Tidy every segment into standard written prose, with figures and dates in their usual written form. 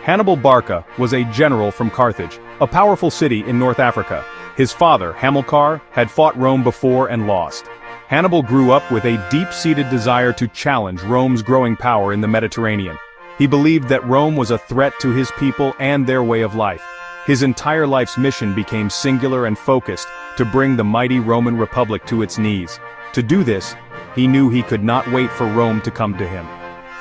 Hannibal Barca was a general from Carthage, a powerful city in North Africa. His father, Hamilcar, had fought Rome before and lost. Hannibal grew up with a deep-seated desire to challenge Rome's growing power in the Mediterranean. He believed that Rome was a threat to his people and their way of life. His entire life's mission became singular and focused to bring the mighty Roman Republic to its knees. To do this, he knew he could not wait for Rome to come to him.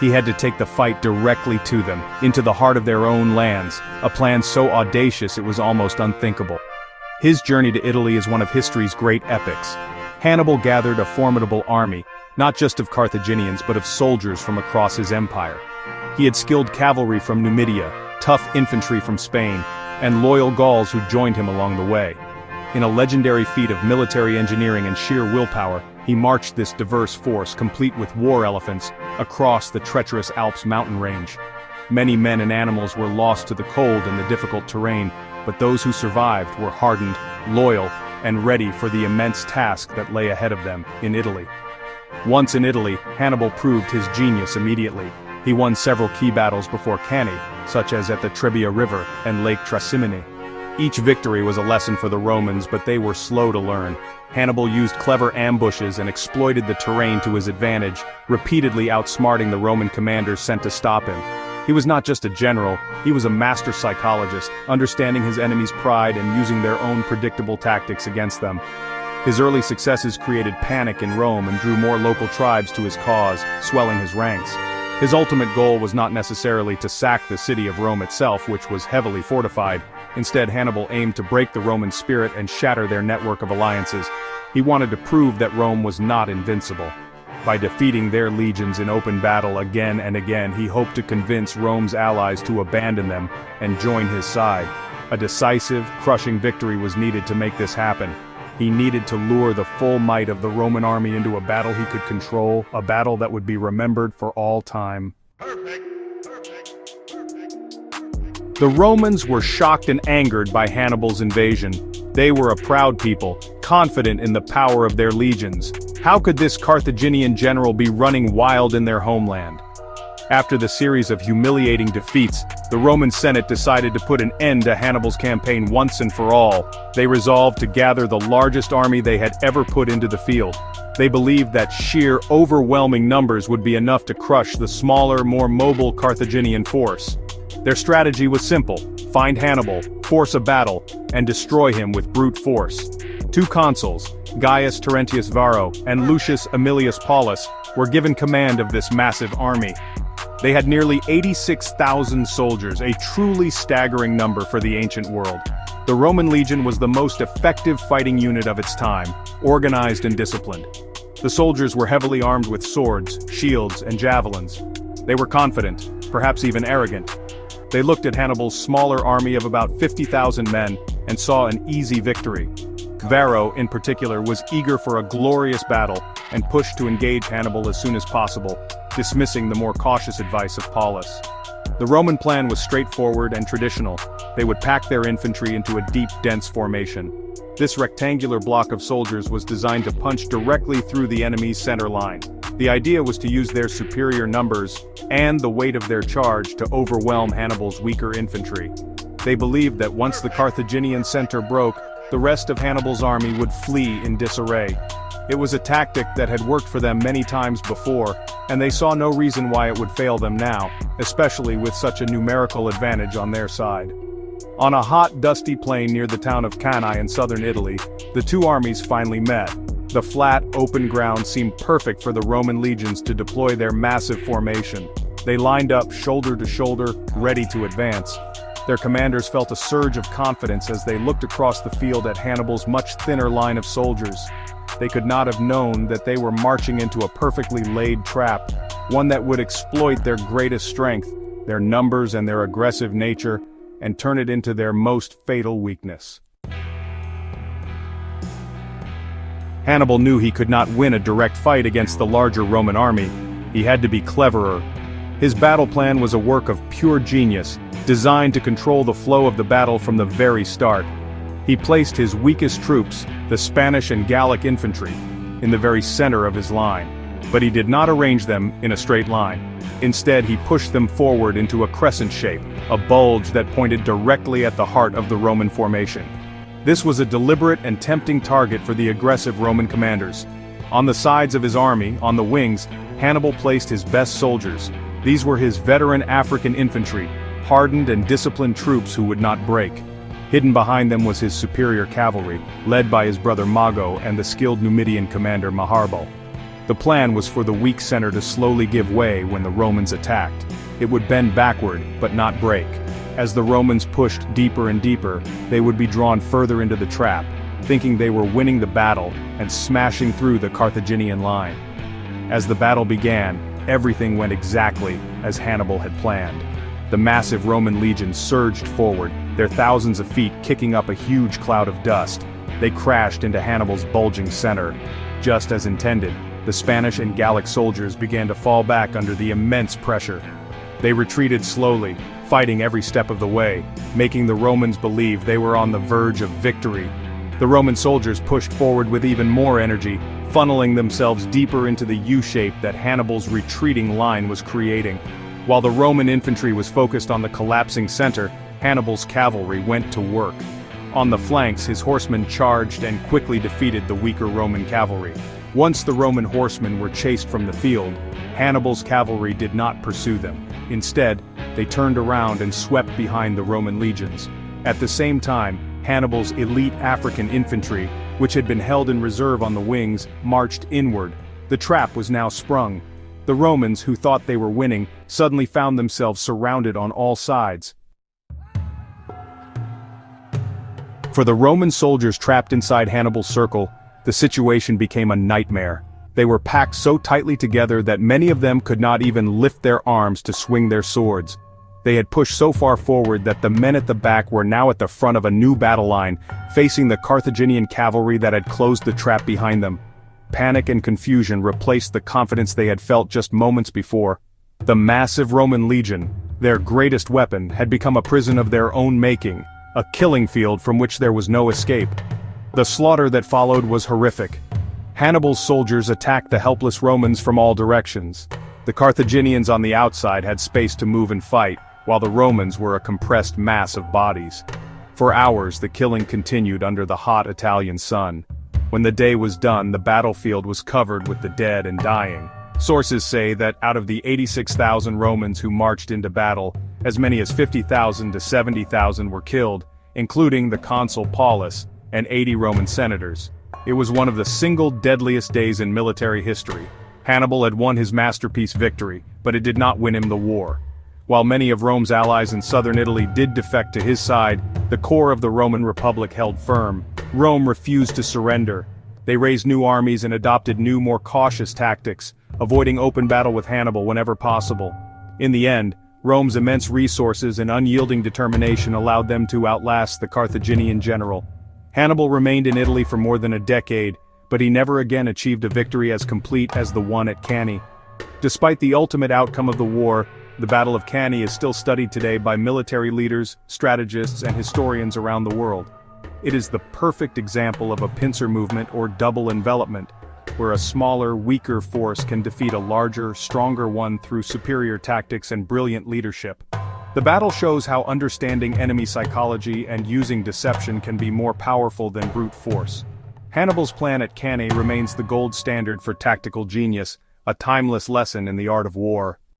He had to take the fight directly to them, into the heart of their own lands, a plan so audacious it was almost unthinkable. His journey to Italy is one of history's great epics. Hannibal gathered a formidable army, not just of Carthaginians but of soldiers from across his empire. He had skilled cavalry from Numidia, tough infantry from Spain, and loyal Gauls who joined him along the way. In a legendary feat of military engineering and sheer willpower, he marched this diverse force, complete with war elephants, across the treacherous Alps mountain range. Many men and animals were lost to the cold and the difficult terrain, but those who survived were hardened, loyal, and ready for the immense task that lay ahead of them in Italy. Once in Italy, Hannibal proved his genius immediately. He won several key battles before Cannae, such as at the Trebia River and Lake Trasimene. Each victory was a lesson for the Romans, but they were slow to learn. Hannibal used clever ambushes and exploited the terrain to his advantage, repeatedly outsmarting the Roman commanders sent to stop him. He was not just a general, he was a master psychologist, understanding his enemies' pride and using their own predictable tactics against them. His early successes created panic in Rome and drew more local tribes to his cause, swelling his ranks. His ultimate goal was not necessarily to sack the city of Rome itself, which was heavily fortified. Instead, Hannibal aimed to break the Roman spirit and shatter their network of alliances. He wanted to prove that Rome was not invincible. By defeating their legions in open battle again and again, he hoped to convince Rome's allies to abandon them and join his side. A decisive, crushing victory was needed to make this happen. He needed to lure the full might of the Roman army into a battle he could control, a battle that would be remembered for all time. The Romans were shocked and angered by Hannibal's invasion. They were a proud people, confident in the power of their legions. How could this Carthaginian general be running wild in their homeland? After the series of humiliating defeats, the Roman Senate decided to put an end to Hannibal's campaign once and for all. They resolved to gather the largest army they had ever put into the field. They believed that sheer, overwhelming numbers would be enough to crush the smaller, more mobile Carthaginian force. Their strategy was simple: find Hannibal, force a battle, and destroy him with brute force. Two consuls, Gaius Terentius Varro and Lucius Aemilius Paulus, were given command of this massive army. They had nearly 86,000 soldiers, a truly staggering number for the ancient world. The Roman legion was the most effective fighting unit of its time, organized and disciplined. The soldiers were heavily armed with swords, shields, and javelins. They were confident, perhaps even arrogant. They looked at Hannibal's smaller army of about 50,000 men and saw an easy victory. Varro, in particular, was eager for a glorious battle and pushed to engage Hannibal as soon as possible, dismissing the more cautious advice of Paulus. The Roman plan was straightforward and traditional. They would pack their infantry into a deep, dense formation. This rectangular block of soldiers was designed to punch directly through the enemy's center line. The idea was to use their superior numbers and the weight of their charge to overwhelm Hannibal's weaker infantry. They believed that once the Carthaginian center broke, the rest of Hannibal's army would flee in disarray. It was a tactic that had worked for them many times before, and they saw no reason why it would fail them now, especially with such a numerical advantage on their side. On a hot, dusty plain near the town of Cannae in southern Italy, the two armies finally met. The flat, open ground seemed perfect for the Roman legions to deploy their massive formation. They lined up shoulder to shoulder, ready to advance. Their commanders felt a surge of confidence as they looked across the field at Hannibal's much thinner line of soldiers. They could not have known that they were marching into a perfectly laid trap, one that would exploit their greatest strength, their numbers and their aggressive nature, and turn it into their most fatal weakness. Hannibal knew he could not win a direct fight against the larger Roman army. He had to be cleverer. His battle plan was a work of pure genius, designed to control the flow of the battle from the very start. He placed his weakest troops, the Spanish and Gallic infantry, in the very center of his line. But he did not arrange them in a straight line. Instead, he pushed them forward into a crescent shape, a bulge that pointed directly at the heart of the Roman formation. This was a deliberate and tempting target for the aggressive Roman commanders. On the sides of his army, on the wings, Hannibal placed his best soldiers. These were his veteran African infantry, hardened and disciplined troops who would not break. Hidden behind them was his superior cavalry, led by his brother Mago and the skilled Numidian commander Hannibal. The plan was for the weak center to slowly give way when the Romans attacked. It would bend backward, but not break. As the Romans pushed deeper and deeper, they would be drawn further into the trap, thinking they were winning the battle and smashing through the Carthaginian line. As the battle began, everything went exactly as Hannibal had planned. The massive Roman legion surged forward, their thousands of feet kicking up a huge cloud of dust. They crashed into Hannibal's bulging center. Just as intended, the Spanish and Gallic soldiers began to fall back under the immense pressure. They retreated slowly, fighting every step of the way, making the Romans believe they were on the verge of victory. The Roman soldiers pushed forward with even more energy, funneling themselves deeper into the U-shape that Hannibal's retreating line was creating. While the Roman infantry was focused on the collapsing center, Hannibal's cavalry went to work. On the flanks, his horsemen charged and quickly defeated the weaker Roman cavalry. Once the Roman horsemen were chased from the field, Hannibal's cavalry did not pursue them. Instead, they turned around and swept behind the Roman legions. At the same time, Hannibal's elite African infantry, which had been held in reserve on the wings, marched inward. The trap was now sprung. The Romans, who thought they were winning, suddenly found themselves surrounded on all sides. For the Roman soldiers trapped inside Hannibal's circle, the situation became a nightmare. They were packed so tightly together that many of them could not even lift their arms to swing their swords. They had pushed so far forward that the men at the back were now at the front of a new battle line, facing the Carthaginian cavalry that had closed the trap behind them. Panic and confusion replaced the confidence they had felt just moments before. The massive Roman legion, their greatest weapon, had become a prison of their own making, a killing field from which there was no escape. The slaughter that followed was horrific. Hannibal's soldiers attacked the helpless Romans from all directions. The Carthaginians on the outside had space to move and fight, while the Romans were a compressed mass of bodies. For hours the killing continued under the hot Italian sun. When the day was done, the battlefield was covered with the dead and dying. Sources say that out of the 86,000 Romans who marched into battle, as many as 50,000 to 70,000 were killed, including the consul Paulus and 80 Roman senators. It was one of the single deadliest days in military history. Hannibal had won his masterpiece victory, but it did not win him the war. While many of Rome's allies in southern Italy did defect to his side, the core of the Roman Republic held firm. Rome refused to surrender. They raised new armies and adopted new, more cautious tactics, avoiding open battle with Hannibal whenever possible. In the end, Rome's immense resources and unyielding determination allowed them to outlast the Carthaginian general. Hannibal remained in Italy for more than a decade, but he never again achieved a victory as complete as the one at Cannae. Despite the ultimate outcome of the war, the Battle of Cannae is still studied today by military leaders, strategists, and historians around the world. It is the perfect example of a pincer movement or double envelopment, where a smaller, weaker force can defeat a larger, stronger one through superior tactics and brilliant leadership. The battle shows how understanding enemy psychology and using deception can be more powerful than brute force. Hannibal's plan at Cannae remains the gold standard for tactical genius, a timeless lesson in the art of war.